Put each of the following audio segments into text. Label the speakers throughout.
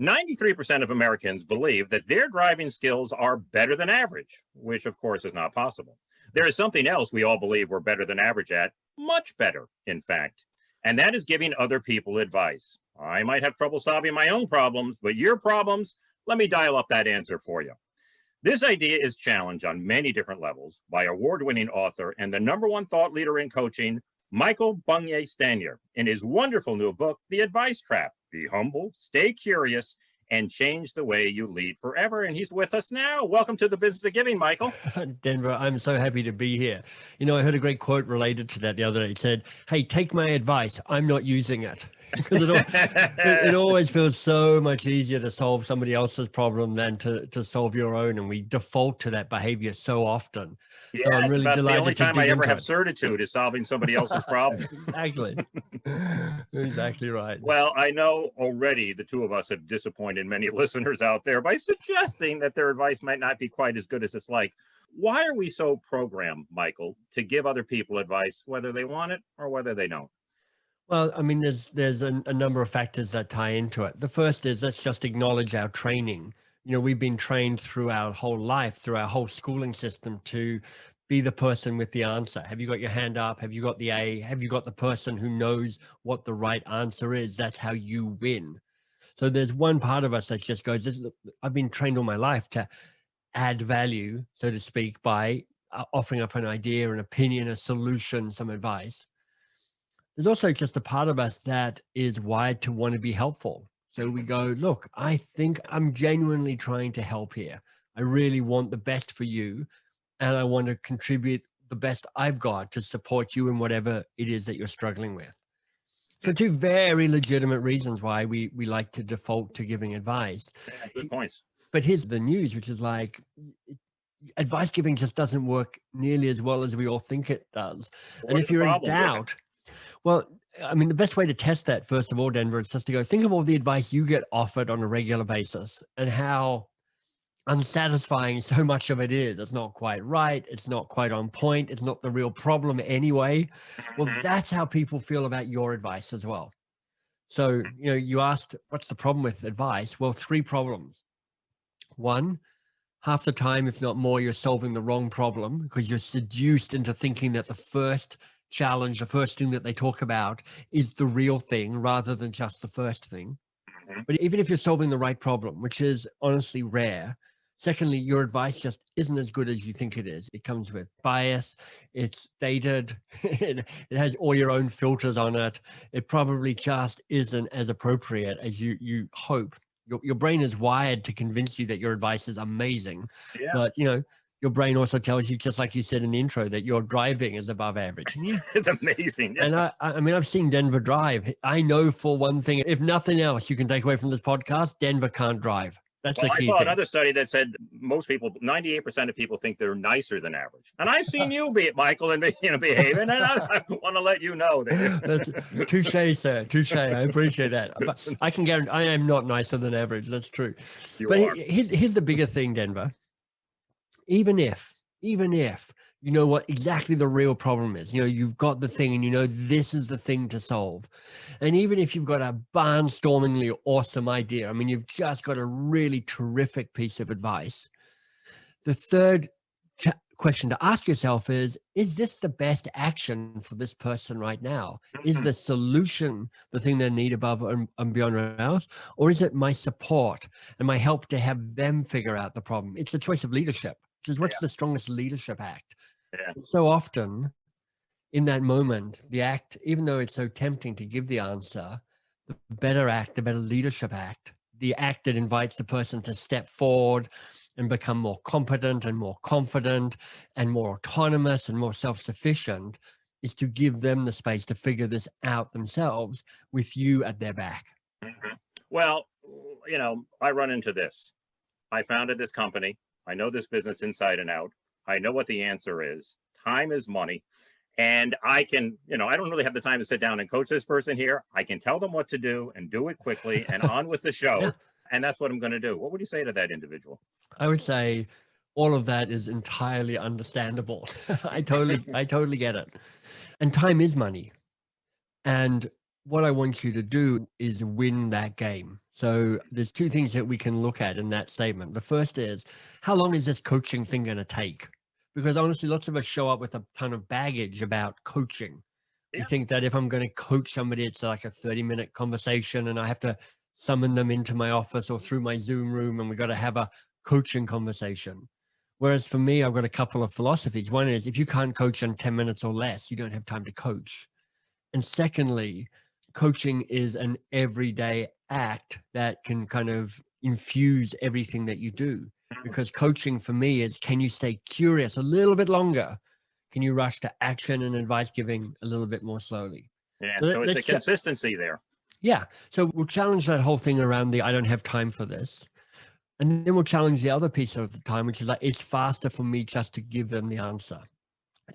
Speaker 1: 93% of Americans believe that their driving skills are better than average, which of course is not possible. There is something else we all believe we're better than average at, much better, in fact, and that is giving other people advice. I might have trouble solving my own problems, but your problems, let me dial up that answer for you. This idea is challenged on many different levels by award-winning author and the #1 thought leader in coaching, Michael Bungay Stanier, in his wonderful new book, The Advice Trap. Be humble, stay curious, and change the way you lead forever. And he's with us now. Welcome to the Business of Giving, Michael.
Speaker 2: Denver, I'm so happy to be here. You know, I heard a great quote related to that the other day. It said, hey, take my advice. I'm not using it. It always feels so much easier to solve somebody else's problem than to solve your own. And we default to that behavior so often.
Speaker 1: Yeah,
Speaker 2: so I'm really delighted.
Speaker 1: The only time I ever have certitude is solving somebody else's problem.
Speaker 2: Exactly. Exactly right.
Speaker 1: Well, I know already the two of us have disappointed many listeners out there by suggesting that their advice might not be quite as good as it's like. Why are we so programmed, Michael, to give other people advice, whether they want it or whether they don't?
Speaker 2: Well, I mean, there's a number of factors that tie into it. The first is let's just acknowledge our training. You know, we've been trained through our whole life, through our whole schooling system to be the person with the answer. Have you got your hand up? Have you got the A? Have you got the person who knows what the right answer is? That's how you win. So there's one part of us that just goes, I've been trained all my life to add value, so to speak, by offering up an idea, an opinion, a solution, some advice. There's also just a part of us that is wired to want to be helpful. So we go, look, I think I'm genuinely trying to help here. I really want the best for you. And I want to contribute the best I've got to support you in whatever it is that you're struggling with. So two very legitimate reasons why we like to default to giving advice.
Speaker 1: Yeah, good points.
Speaker 2: But here's the news, which is like, advice giving just doesn't work nearly as well as we all think it does. And if you're in doubt, well, I mean, the best way to test that, first of all, Denver, is just to go think of all the advice you get offered on a regular basis and how unsatisfying so much of it is. It's not quite right. It's not quite on point. It's not the real problem anyway. Well, that's how people feel about your advice as well. So, you know, you asked, what's the problem with advice? Well, 3 problems. 1, half the time, if not more, you're solving the wrong problem because you're seduced into thinking that the first challenge, the first thing that they talk about is the real thing rather than just the first thing. But even if you're solving the right problem, which is honestly rare, secondly, your advice just isn't as good as you think it is. It comes with bias, it's dated, it has all your own filters on it. It probably just isn't as appropriate as you hope. Your brain is wired to convince you that your advice is amazing, but you know, your brain also tells you, just like you said in the intro, that your driving is above average.
Speaker 1: It's amazing.
Speaker 2: And I mean, I've seen Denver drive. I know for one thing, if nothing else you can take away from this podcast, Denver can't drive. That's the key thing.
Speaker 1: I saw another study that said most people, 98% of people think they're nicer than average. And I've seen you be it, Michael, and behaving, and I want to let you know that.
Speaker 2: That's touche, sir. Touche. I appreciate that. But I can guarantee I am not nicer than average. That's true. But here's the bigger thing, Denver. Even if you know what exactly the real problem is, you know, you've got the thing and you know this is the thing to solve. And even if you've got a barnstormingly awesome idea, I mean, you've just got a really terrific piece of advice. The third question to ask yourself is this the best action for this person right now? Is the solution the thing they need above and beyond else? Or is it my support and my help to have them figure out the problem? It's a choice of leadership. Which is what's the strongest leadership act? So often in that moment, the act, even though it's so tempting to give the answer, the better act, the better leadership act, the act that invites the person to step forward and become more competent and more confident and more autonomous and more self-sufficient is to give them the space to figure this out themselves with you at their back.
Speaker 1: Well, you know, I run into this. I founded this company. I know this business inside and out. I know what the answer is. Time is money. And I can, you know, I don't really have the time to sit down and coach this person here. I can tell them what to do and do it quickly and on with the show. And that's what I'm going to do. What would you say to that individual?
Speaker 2: I would say all of that is entirely understandable. I totally get it. And time is money. And what I want you to do is win that game. So there's two things that we can look at in that statement. The first is, how long is this coaching thing going to take? Because honestly, lots of us show up with a ton of baggage about coaching. We
Speaker 1: Yeah.
Speaker 2: think that if I'm going to coach somebody, it's like a 30-minute conversation and I have to summon them into my office or through my Zoom room and we got to have a coaching conversation. Whereas for me, I've got a couple of philosophies. One is if you can't coach in 10 minutes or less, you don't have time to coach. And secondly, coaching is an everyday act that can kind of infuse everything that you do. Because coaching for me is, can you stay curious a little bit longer? Can you rush to action and advice giving a little bit more slowly?
Speaker 1: Yeah. So it's a consistency there.
Speaker 2: Yeah. So we'll challenge that whole thing around the I don't have time for this. And then we'll challenge the other piece of the time, which is like, it's faster for me just to give them the answer.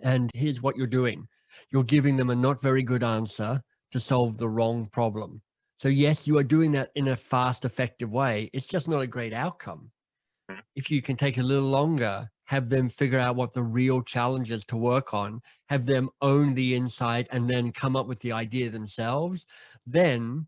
Speaker 2: And here's what you're doing. You're giving them a not very good answer to solve the wrong problem. So yes, you are doing that in a fast, effective way. It's just not a great outcome. If you can take a little longer, have them figure out what the real challenge is to work on, have them own the insight and then come up with the idea themselves, then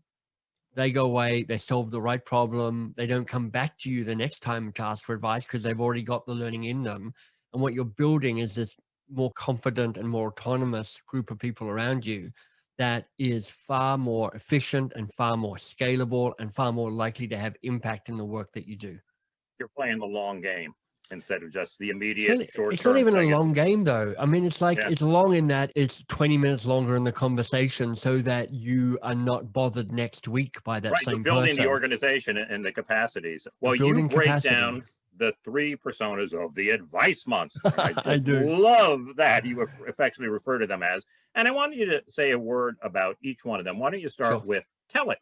Speaker 2: they go away, they solve the right problem. They don't come back to you the next time to ask for advice because they've already got the learning in them. And what you're building is this more confident and more autonomous group of people around you that is far more efficient and far more scalable and far more likely to have impact in the work that you do.
Speaker 1: You're playing the long game instead of just the immediate short-term.
Speaker 2: It's not even a long game though. I mean, it's like, it's long in that it's 20 minutes longer in the conversation so that you are not bothered next week by that same person.
Speaker 1: Building the organization and the capacities. Well, you break down the 3 personas of the advice monster. I just love that you affectionately refer to them as. And I want you to say a word about each one of them. Why don't you start with tell it?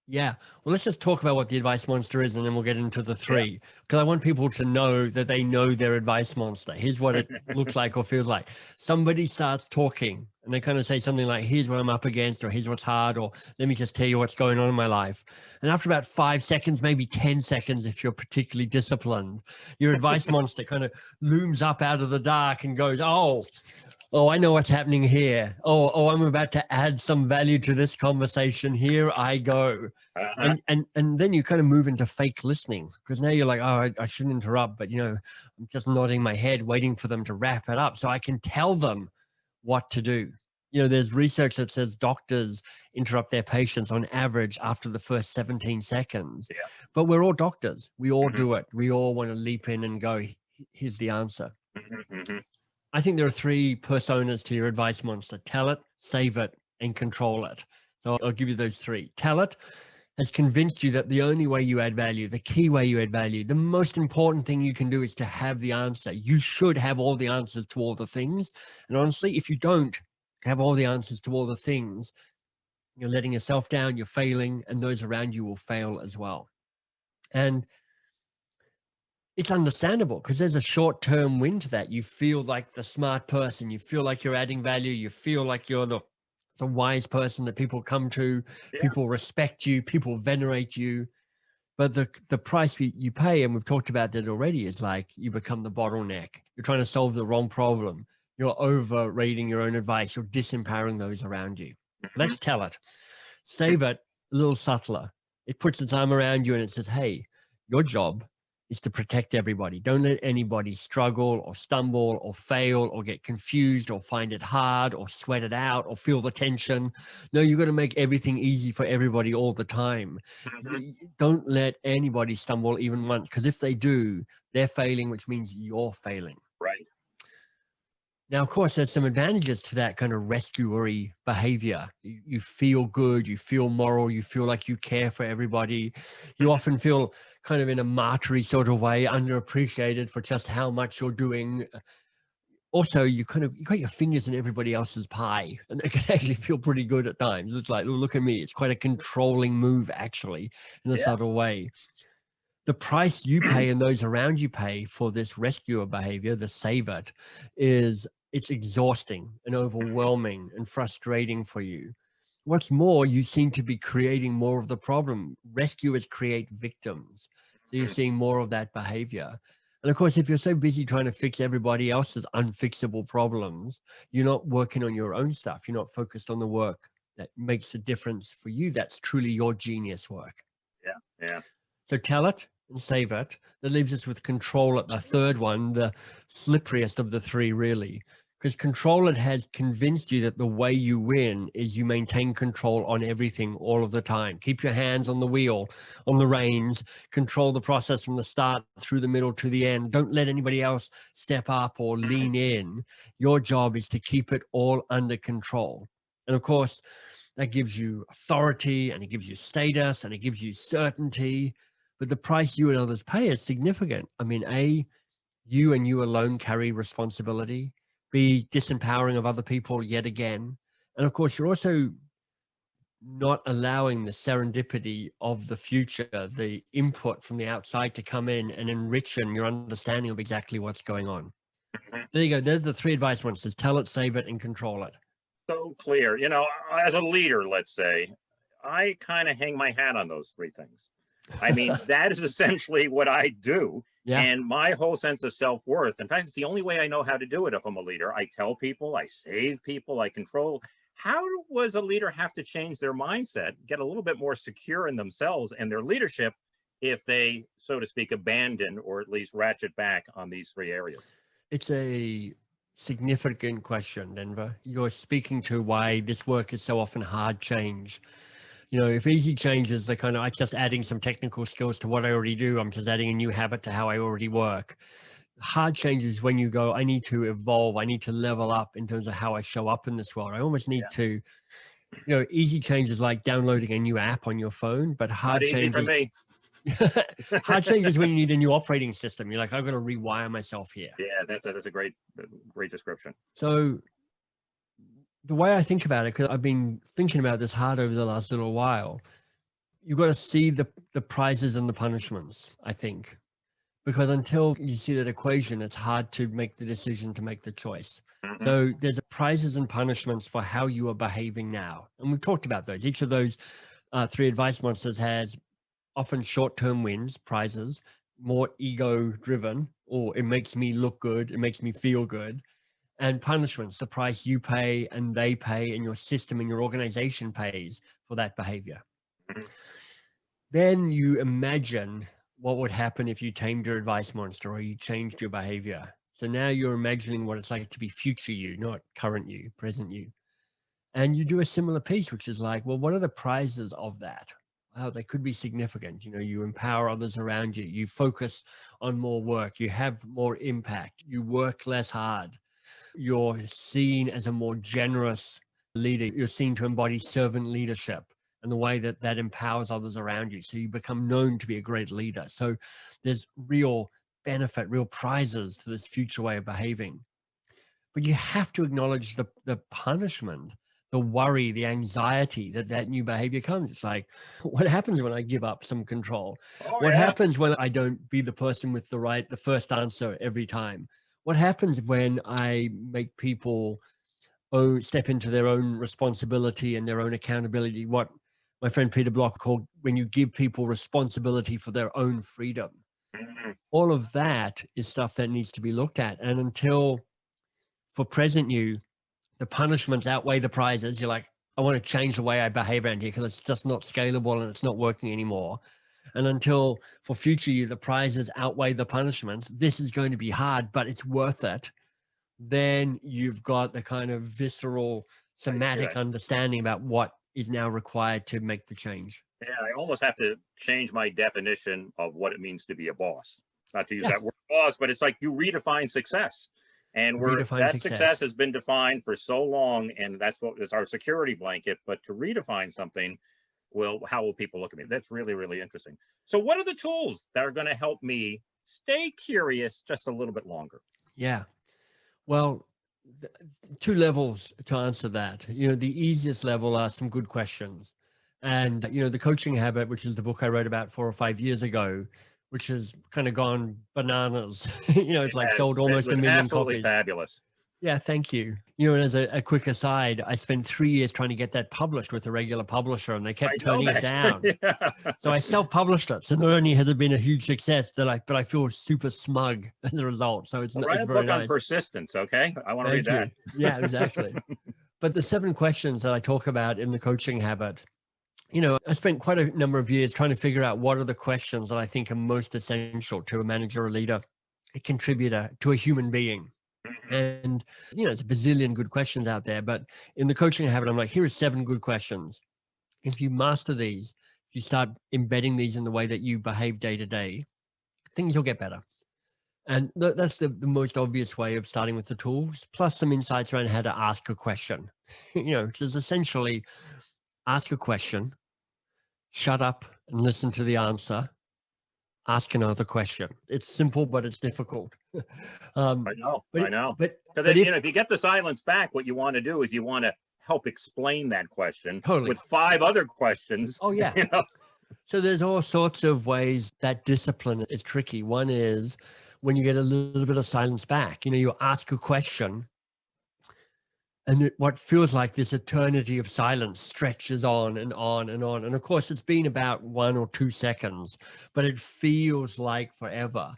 Speaker 2: Yeah. Well, let's just talk about what the advice monster is and then we'll get into the 3. Because I want people to know that they know their advice monster. Here's what it looks like or feels like. Somebody starts talking and they kind of say something like, here's what I'm up against, or here's what's hard, or let me just tell you what's going on in my life. And after about 5 seconds, maybe 10 seconds, if you're particularly disciplined, your advice monster kind of looms up out of the dark and goes, oh, I know what's happening here. Oh, I'm about to add some value to this conversation. Here I go. And then you kind of move into fake listening because now you're like, oh, I shouldn't interrupt, but I'm just nodding my head, waiting for them to wrap it up so I can tell them what to do. There's research that says doctors interrupt their patients on average after the first 17 seconds. But we're all doctors. We all do it. We all want to leap in and go, here's the answer. I think there are 3 personas to your advice monster: tell it, save it, and control it. So I'll give you those 3. Tell it has convinced you that the only way you add value, the key way you add value, the most important thing you can do is to have the answer. You should have all the answers to all the things. And honestly, if you don't have all the answers to all the things, you're letting yourself down, you're failing, and those around you will fail as well. And it's understandable because there's a short-term win to that. You feel like the smart person, you feel like you're adding value, you feel like you're the wise person that people come to, people respect you, people venerate you. But the price you pay, and we've talked about that already, is like you become the bottleneck. You're trying to solve the wrong problem. You're overrating your own advice. You're disempowering those around you. Let's tell it. Save it a little subtler. It puts its arm around you and it says, hey, your job is to protect everybody. Don't let anybody struggle or stumble or fail or get confused or find it hard or sweat it out or feel the tension. No, you've got to make everything easy for everybody all the time. Don't let anybody stumble even once, because if they do, they're failing, which means you're failing.
Speaker 1: Right.
Speaker 2: Now, of course, there's some advantages to that kind of rescuery behavior. You feel good, you feel moral, you feel like you care for everybody. You often feel kind of in a martyry sort of way, underappreciated for just how much you're doing. Also, you got your fingers in everybody else's pie, and it can actually feel pretty good at times. It's like, oh, look at me. It's quite a controlling move, actually, in a subtle way. The price you pay and those around you pay for this rescuer behavior, the save it, is it's exhausting and overwhelming and frustrating for you. What's more, you seem to be creating more of the problem. Rescuers create victims. So you're seeing more of that behavior. And of course, if you're so busy trying to fix everybody else's unfixable problems, you're not working on your own stuff. You're not focused on the work that makes a difference for you, that's truly your genius work.
Speaker 1: Yeah, yeah.
Speaker 2: So tell it and save it. That leaves us with control it, the third one, the slipperiest of the three, really. Because control it has convinced you that the way you win is you maintain control on everything all of the time. Keep your hands on the wheel, on the reins, control the process from the start through the middle to the end. Don't let anybody else step up or lean in. Your job is to keep it all under control. And of course, that gives you authority, and it gives you status, and it gives you certainty. But the price you and others pay is significant. I mean, A, you and you alone carry responsibility. B, disempowering of other people yet again. And of course, you're also not allowing the serendipity of the future, the input from the outside to come in and enrich your understanding of exactly what's going on. There you go. There's the three advice ones: tell it, save it, and control it.
Speaker 1: So clear. As a leader, let's say, I kind of hang my hat on those three things. I mean, that is essentially what I do.
Speaker 2: Yeah.
Speaker 1: And my whole sense of self-worth, in fact, it's the only way I know how to do it if I'm a leader. I tell people, I save people, I control. How does a leader have to change their mindset, get a little bit more secure in themselves and their leadership if they, so to speak, abandon or at least ratchet back on these three areas?
Speaker 2: It's a significant question, Denver. You're speaking to why this work is so often hard change. If easy change is I'm just adding some technical skills to what I already do, I'm just adding a new habit to how I already work. Hard change is when you go, I need to evolve, I need to level up in terms of how I show up in this world. I almost need to, easy change is like downloading a new app on your phone, but hard change
Speaker 1: for me.
Speaker 2: Hard change is when you need a new operating system. You're like, I've got to rewire myself here.
Speaker 1: Yeah, that's a great description.
Speaker 2: So the way I think about it, because I've been thinking about this hard over the last little while, you've got to see the prizes and the punishments, I think, because until you see that equation, it's hard to make the decision, to make the choice.
Speaker 1: Mm-hmm.
Speaker 2: So there's prizes and punishments for how you are behaving now. And we've talked about those. Each of those three advice monsters has often short-term wins, prizes, more ego-driven, or it makes me look good, it makes me feel good. And punishments, the price you pay and they pay and your system and your organization pays for that behavior. Mm-hmm. Then you imagine what would happen if you tamed your advice monster or you changed your behavior. So now you're imagining what it's like to be future you, not current you, present you. And you do a similar piece, which is like, well, what are the prizes of that? Wow, they could be significant. You empower others around you. You focus on more work. You have more impact. You work less hard. You're seen as a more generous leader. You're seen to embody servant leadership and the way that empowers others around you. So you become known to be a great leader. So there's real benefit, real prizes to this future way of behaving. But you have to acknowledge the punishment, the worry, the anxiety that new behavior comes. It's like, what happens when I give up some control? What happens when I don't be the person with the first answer every time? What happens when I make people step into their own responsibility and their own accountability? What my friend Peter Block called when you give people responsibility for their own freedom. Mm-hmm. All of that is stuff that needs to be looked at. And until, for present you, the punishments outweigh the prizes, you're like, I want to change the way I behave around here because it's just not scalable and it's not working anymore. And until for future you, the prizes outweigh the punishments, this is going to be hard, but it's worth it. Then you've got the kind of visceral, somatic understanding about what is now required to make the change.
Speaker 1: Yeah, I almost have to change my definition of what it means to be a boss. Not to use that word boss, but it's like you redefine success. And success has been defined for so long, and that's our security blanket. But to redefine something, how will people look at me? That's really, really interesting. So what are the tools that are going to help me stay curious just a little bit longer?
Speaker 2: Yeah. Well, two levels to answer that. The easiest level are some good questions. And, the Coaching Habit, which is the book I wrote about 4 or 5 years ago, which has kind of gone bananas. It's like sold almost 1 million copies.
Speaker 1: Fabulous.
Speaker 2: Yeah, thank you. And as a quick aside, I spent 3 years trying to get that published with a regular publisher, and they kept turning it down. Yeah. So I self-published it. So not only has it been a huge success, but I feel super smug as a result. So it's very
Speaker 1: nice. On persistence, okay? I want to read that.
Speaker 2: Yeah, exactly. But the 7 questions that I talk about in the coaching habit, I spent quite a number of years trying to figure out what are the questions that I think are most essential to a manager, a leader, a contributor, to a human being. And, there's a bazillion good questions out there, but in the coaching habit, I'm like, here are 7 good questions. If you master these, if you start embedding these in the way that you behave day to day, things will get better. And that's the most obvious way of starting with the tools, plus some insights around how to ask a question, which is essentially ask a question, shut up and listen to the answer, ask another question. It's simple, but it's difficult.
Speaker 1: I know. Because if you get the silence back, what you want to do is you want to help explain that question with 5 other questions.
Speaker 2: Oh, yeah. So there's all sorts of ways that discipline is tricky. One is when you get a little bit of silence back, you ask a question and what feels like this eternity of silence stretches on and on and on. And of course, it's been about 1 or 2 seconds, but it feels like forever.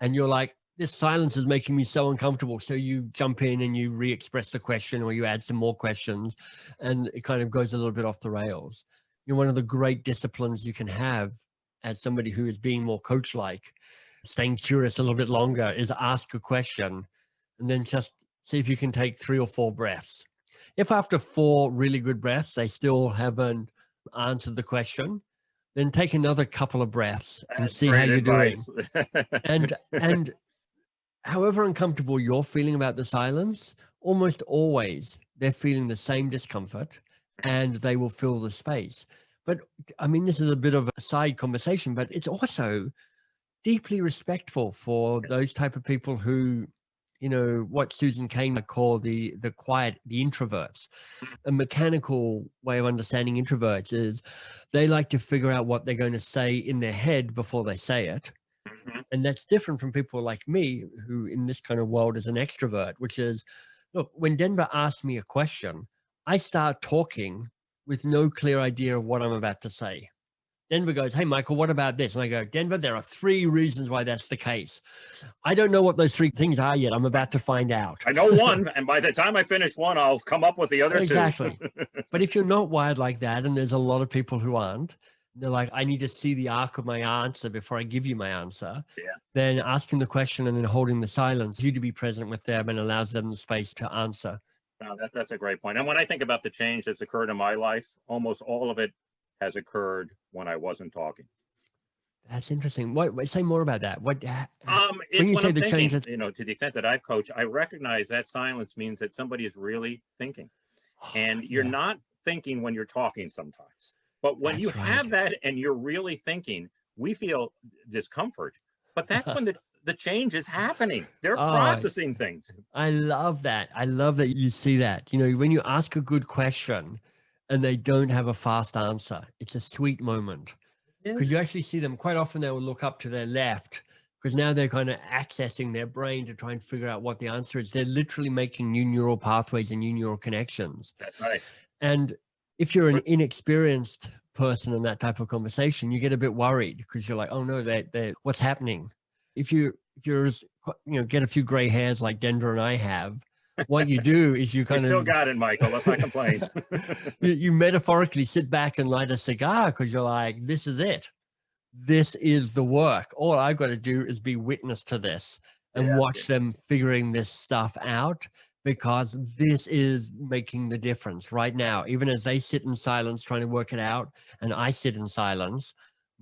Speaker 2: And you're like, this silence is making me so uncomfortable. So you jump in and you re-express the question, or you add some more questions, and it kind of goes a little bit off the rails. One of the great disciplines you can have as somebody who is being more coach-like, staying curious a little bit longer, is ask a question and then just see if you can take 3 or 4 breaths. If after 4 really good breaths, they still haven't answered the question, then take another couple of breaths and see how you're doing. And however uncomfortable you're feeling about the silence, almost always they're feeling the same discomfort and they will fill the space. But I mean, this is a bit of a side conversation, but it's also deeply respectful for those type of people who, what Susan Cain might call the quiet, the introverts. A mechanical way of understanding introverts is they like to figure out what they're going to say in their head before they say it. And that's different from people like me, who in this kind of world is an extrovert, which is, look, when Denver asks me a question, I start talking with no clear idea of what I'm about to say. Denver goes, hey, Michael, what about this? And I go, Denver, there are 3 reasons why that's the case. I don't know what those 3 things are yet. I'm about to find out.
Speaker 1: I know one, and by the time I finish one, I'll come up with the other 2.
Speaker 2: Exactly. But if you're not wired like that, and there's a lot of people who aren't, they're like, I need to see the arc of my answer before I give you my answer. Then asking the question and then holding the silence, you to be present with them and allows them the space to answer.
Speaker 1: No, that's a great point. And when I think about the change that's occurred in my life, almost all of it has occurred when I wasn't talking.
Speaker 2: That's interesting. What say more about that? What
Speaker 1: it's when you say I'm the thinking, change, to the extent that I've coached, I recognize that silence means that somebody is really thinking. And you're not thinking when you're talking sometimes. But when you have that and you're really thinking, we feel discomfort. But that's when the change is happening. They're processing things.
Speaker 2: I love that. I love that you see that. When you ask a good question and they don't have a fast answer, it's a sweet moment. Because you actually see them quite often. They will look up to their left because now they're kind of accessing their brain to try and figure out what the answer is. They're literally making new neural pathways and new neural connections.
Speaker 1: That's right.
Speaker 2: And if you're an inexperienced person in that type of conversation, you get a bit worried because you're like, oh no, they what's happening? If you're get a few gray hairs like Denver and I have, what you do is you kind
Speaker 1: of still got it, Michael. Let's not complain.
Speaker 2: you metaphorically sit back and light a cigar because you're like, this is it. This is the work. All I've got to do is be witness to this and watch them figuring this stuff out, because this is making the difference right now. Even as they sit in silence trying to work it out and I sit in silence,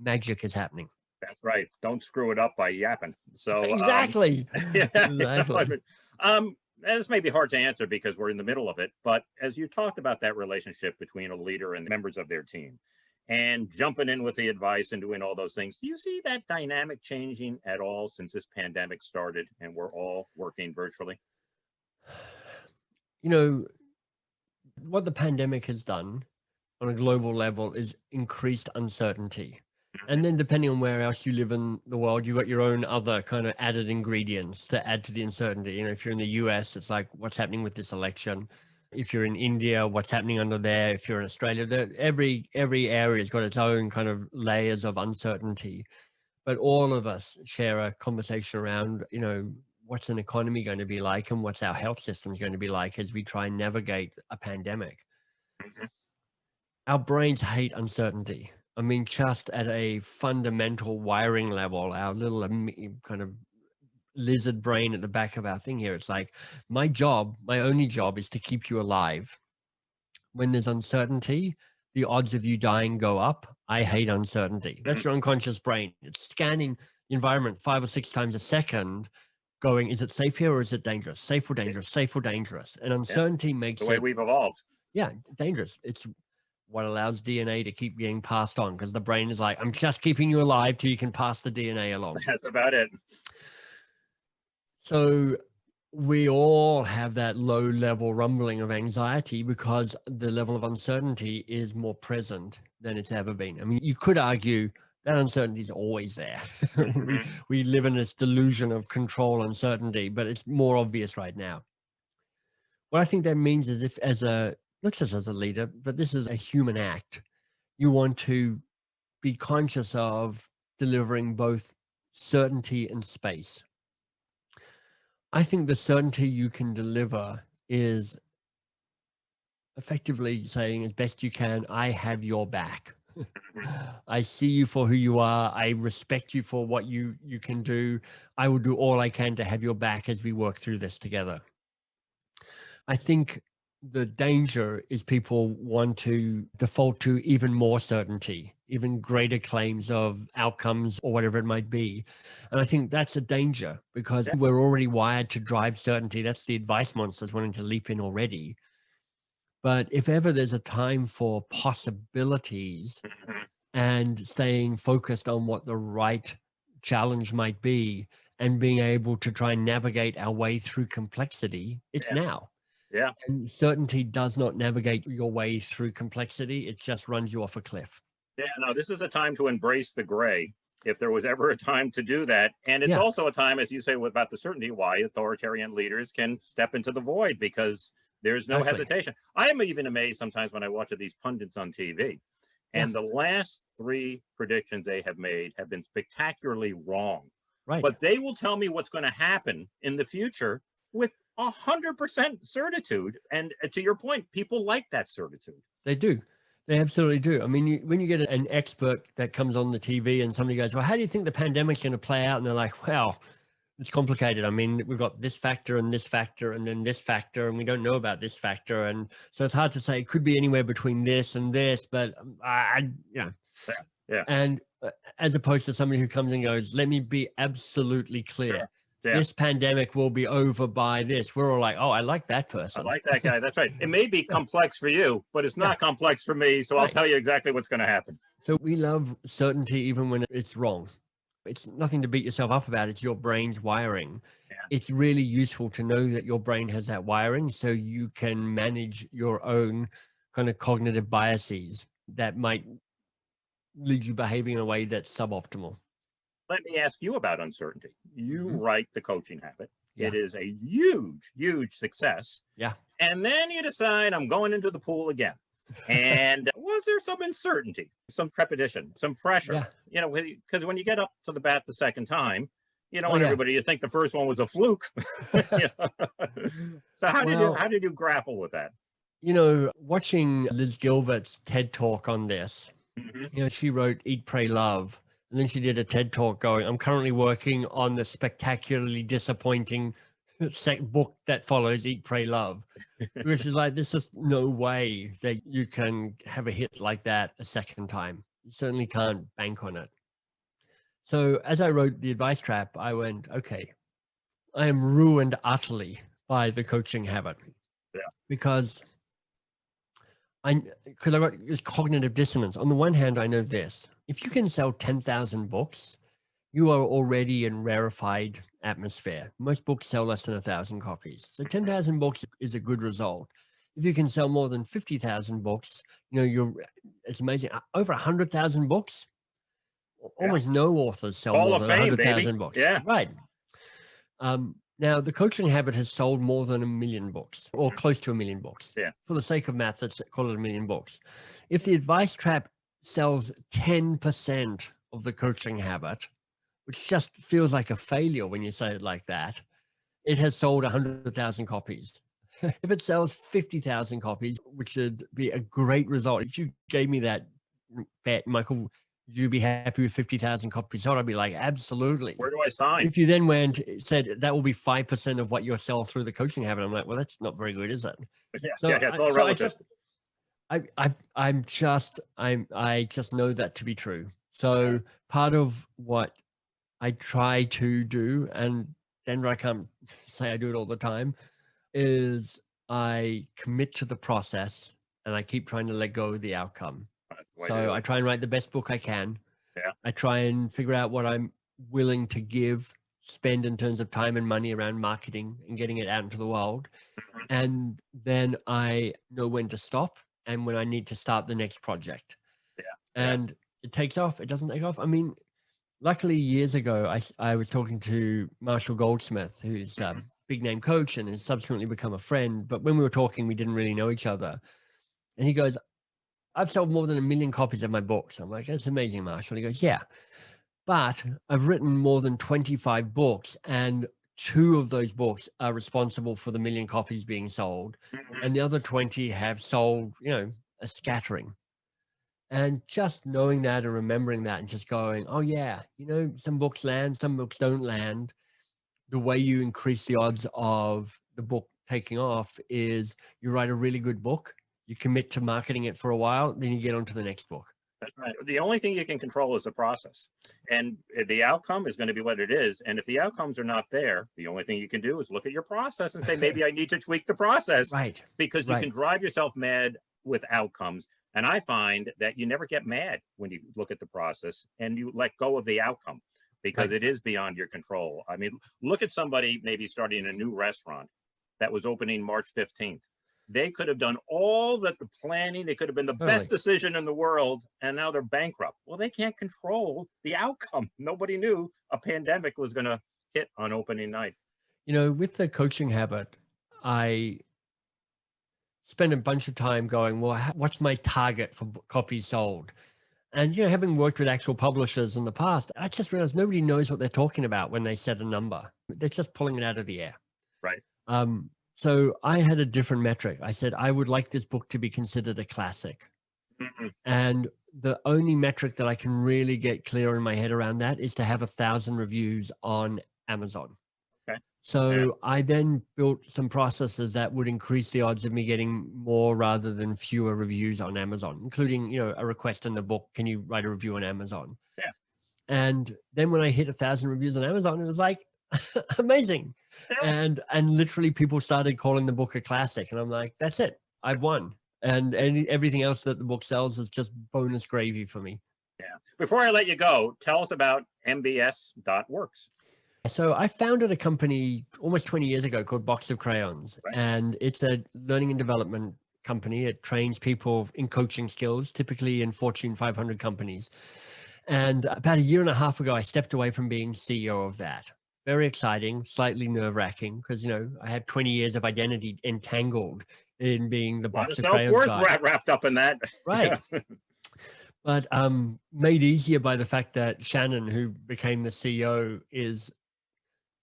Speaker 2: magic is happening.
Speaker 1: That's right. Don't screw it up by yapping. So
Speaker 2: exactly.
Speaker 1: Exactly. This may be hard to answer because we're in the middle of it, but as you talked about that relationship between a leader and members of their team and jumping in with the advice and doing all those things, do you see that dynamic changing at all since this pandemic started and we're all working virtually?
Speaker 2: What the pandemic has done on a global level is increased uncertainty. And then depending on where else you live in the world, you've got your own other kind of added ingredients to add to the uncertainty. If you're in the US, it's like, what's happening with this election? If you're in India, what's happening under there? If you're in Australia, every area has got its own kind of layers of uncertainty. But all of us share a conversation around, what's an economy going to be like and what's our health systems going to be like as we try and navigate a pandemic.
Speaker 1: Mhm.
Speaker 2: Our brains hate uncertainty. I mean, just at a fundamental wiring level, our little kind of lizard brain at the back of our thing here, it's like, my only job is to keep you alive. When there's uncertainty, the odds of you dying go up. I hate uncertainty. That's your unconscious brain. It's scanning the environment 5 or 6 times a second, going, is it safe here or is it dangerous? Safe or dangerous, safe or dangerous. And uncertainty makes
Speaker 1: the way
Speaker 2: it,
Speaker 1: we've evolved.
Speaker 2: yeah, dangerous. It's what allows DNA to keep getting passed on, because the brain is like, I'm just keeping you alive till you can pass the DNA along.
Speaker 1: That's about it.
Speaker 2: So we all have that low level rumbling of anxiety because the level of uncertainty is more present than it's ever been. I mean, you could argue that uncertainty is always there. we live in this delusion of control uncertainty, but it's more obvious right now. What I think that means is, if as a, not just as a leader, but this is a human act, you want to be conscious of delivering both certainty and space. I think the certainty you can deliver is effectively saying as best you can, I have your back. I see you for who you are. I respect you for what you can do. I will do all I can to have your back as we work through this together. I think the danger is people want to default to even more certainty, even greater claims of outcomes or whatever it might be. And I think that's a danger, because we're already wired to drive certainty. That's the advice monsters wanting to leap in already. But if ever there's a time for possibilities and staying focused on what the right challenge might be and being able to try and navigate our way through complexity, it's now.
Speaker 1: Yeah.
Speaker 2: And certainty does not navigate your way through complexity. It just runs you off a cliff.
Speaker 1: Yeah, no, this is a time to embrace the gray, if there was ever a time to do that. And it's also a time, as you say, about the certainty, why authoritarian leaders can step into the void, because there's no hesitation. I am even amazed sometimes when I watch these pundits on TV, and the last 3 predictions they have made have been spectacularly wrong.
Speaker 2: Right.
Speaker 1: But they will tell me what's going to happen in the future with 100% certitude. And to your point, people like that certitude.
Speaker 2: They do. They absolutely do. I mean, when you get an expert that comes on the TV and somebody goes, well, how do you think the pandemic's going to play out? And they're like, well, it's complicated. I mean, we've got this factor and this factor and then this factor, and we don't know about this factor. And so it's hard to say. It could be anywhere between this and this, but
Speaker 1: Yeah.
Speaker 2: And as opposed to somebody who comes and goes, let me be absolutely clear. This pandemic will be over by this. We're all like, oh, I like that person.
Speaker 1: I like that guy. That's right. It may be complex for you, but it's not complex for me. So I'll tell you exactly what's going to happen.
Speaker 2: So we love certainty even when it's wrong. It's nothing to beat yourself up about. It's your brain's wiring. It's really useful to know that your brain has that wiring, so you can manage your own kind of cognitive biases that might lead you behaving in a way that's suboptimal.
Speaker 1: Let me ask you about uncertainty. You write The Coaching Habit. It is a huge, huge success.
Speaker 2: Yeah.
Speaker 1: And then you decide, I'm going into the pool again. And was there some uncertainty, some trepidation, some pressure? You know, because when you get up to the bat the second time, you don't want everybody to think the first one was a fluke. So how did you grapple with that?
Speaker 2: You know, watching Liz Gilbert's TED Talk on this, you know, she wrote Eat, Pray, Love. And then she did a TED Talk going, I'm currently working on the spectacularly disappointing book that follows Eat, Pray, Love, which is like, there's just no way that you can have a hit like that a second time. You certainly can't bank on it. So as I wrote The Advice Trap, I went, okay, I am ruined utterly by the coaching habit. Because I got this cognitive dissonance. On the one hand, I know this: if you can sell 10,000 books, you are already in rarefied atmosphere. Most books sell less than 1,000 copies. So 10,000 books is a good result. If you can sell more than 50,000 books, you know, it's amazing. Over 100,000 books, almost no authors sell more than 100,000 books. Right. Now, the coaching habit has sold more than 1 million books, or close to 1 million books. For the sake of math, let's call it 1 million books. If the Advice Trap sells 10% of the coaching habit, which just feels like a failure when you say it like that, it has sold 100,000 copies. If it sells 50,000 copies, which would be a great result. If you gave me that bet, Michael, would you be happy with 50,000 copies sold? I'd be like, absolutely.
Speaker 1: Where do I sign?
Speaker 2: If you then said that will be 5% of what you'll sell through the coaching habit, I'm like, well, that's not very good, is it?
Speaker 1: Yeah, so it's all relative.
Speaker 2: I just know that to be true. So part of what I try to do, and Denver, I can't say I do it all the time, is I commit to the process and I keep trying to let go of the outcome. So I try and write the best book I can.
Speaker 1: Yeah.
Speaker 2: I try and figure out what I'm willing to spend in terms of time and money around marketing and getting it out into the world. And then I know when to stop and when I need to start the next project.
Speaker 1: Yeah.
Speaker 2: And it takes off. It doesn't take off. I mean, luckily years ago, I was talking to Marshall Goldsmith, who's a big name coach and has subsequently become a friend. But when we were talking, we didn't really know each other. And he goes, I've sold more than 1 million copies of my books. I'm like, that's amazing, Marshall. He goes, yeah, but I've written more than 25 books, and 2 of those books are responsible for the 1 million copies being sold. And the other 20 have sold, a scattering. And just knowing that and remembering that and just going, oh yeah, some books land, some books don't land. The way you increase the odds of the book taking off is you write a really good book, you commit to marketing it for a while, then you get on to the next book.
Speaker 1: That's right. The only thing you can control is the process, and the outcome is going to be what it is. And if the outcomes are not there, the only thing you can do is look at your process and say, maybe I need to tweak the process.
Speaker 2: Right.
Speaker 1: Because you can drive yourself mad with outcomes. And I find that you never get mad when you look at the process and you let go of the outcome, because it is beyond your control. I mean, look at somebody maybe starting a new restaurant that was opening March 15th. They could have done all the planning. They could have been the best decision in the world, and now they're bankrupt. Well, they can't control the outcome. Nobody knew a pandemic was going to hit on opening night.
Speaker 2: With the coaching habit, I spend a bunch of time going, well, what's my target for copies sold? And, having worked with actual publishers in the past, I just realized nobody knows what they're talking about when they set a number. They're just pulling it out of the air.
Speaker 1: Right.
Speaker 2: So I had a different metric. I said, I would like this book to be considered a classic. And the only metric that I can really get clear in my head around that is to have 1,000 reviews on Amazon. So I then built some processes that would increase the odds of me getting more rather than fewer reviews on Amazon, including, a request in the book, can you write a review on Amazon? Yeah. And then when I hit 1,000 reviews on Amazon, it was like, amazing. And literally people started calling the book a classic. And I'm like, that's it. I've won. And everything else that the book sells is just bonus gravy for me.
Speaker 1: Yeah. Before I let you go, tell us about mbs.works.
Speaker 2: So I founded a company almost 20 years ago called Box of Crayons, and it's a learning and development company. It trains people in coaching skills, typically in Fortune 500 companies. And about 1.5 years ago, I stepped away from being CEO of that. Very exciting, slightly nerve-wracking, because, I have 20 years of identity entangled in being the Box of Crayons guy.
Speaker 1: Self-worth wrapped up in that.
Speaker 2: Right. But made easier by the fact that Shannon, who became the CEO, is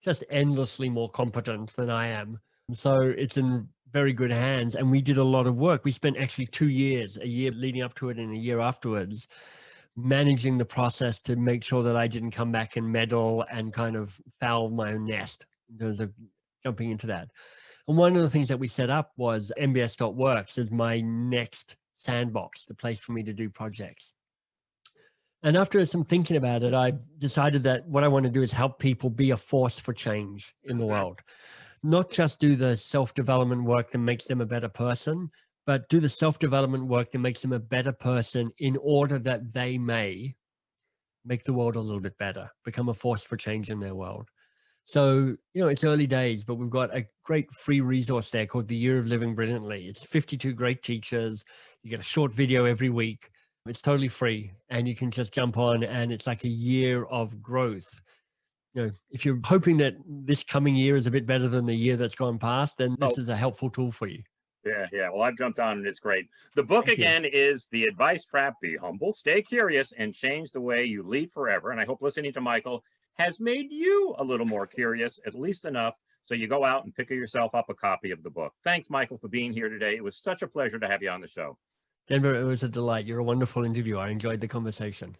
Speaker 2: just endlessly more competent than I am. So it's in very good hands. And we did a lot of work. We spent actually 2 years, a year leading up to it and a year afterwards, managing the process to make sure that I didn't come back and meddle and kind of foul my own nest in terms of jumping into that. And one of the things that we set up was mbs.works as my next sandbox, the place for me to do projects. And after some thinking about it, I decided that what I want to do is help people be a force for change in the world. Not just do the self-development work that makes them a better person, but do the self-development work that makes them a better person in order that they may make the world a little bit better, become a force for change in their world. So, it's early days, but we've got a great free resource there called The Year of Living Brilliantly. It's 52 great teachers. You get a short video every week. It's totally free, and you can just jump on, and it's like a year of growth. If you're hoping that this coming year is a bit better than the year that's gone past, then this is a helpful tool for you.
Speaker 1: Yeah. Well, I've jumped on and it's great. The book again is The Advice Trap. Be humble, stay curious, and change the way you lead forever. And I hope listening to Michael has made you a little more curious, at least enough so you go out and pick yourself up a copy of the book. Thanks, Michael, for being here today. It was such a pleasure to have you on the show.
Speaker 2: Denver, it was a delight. You're a wonderful interviewer. I enjoyed the conversation.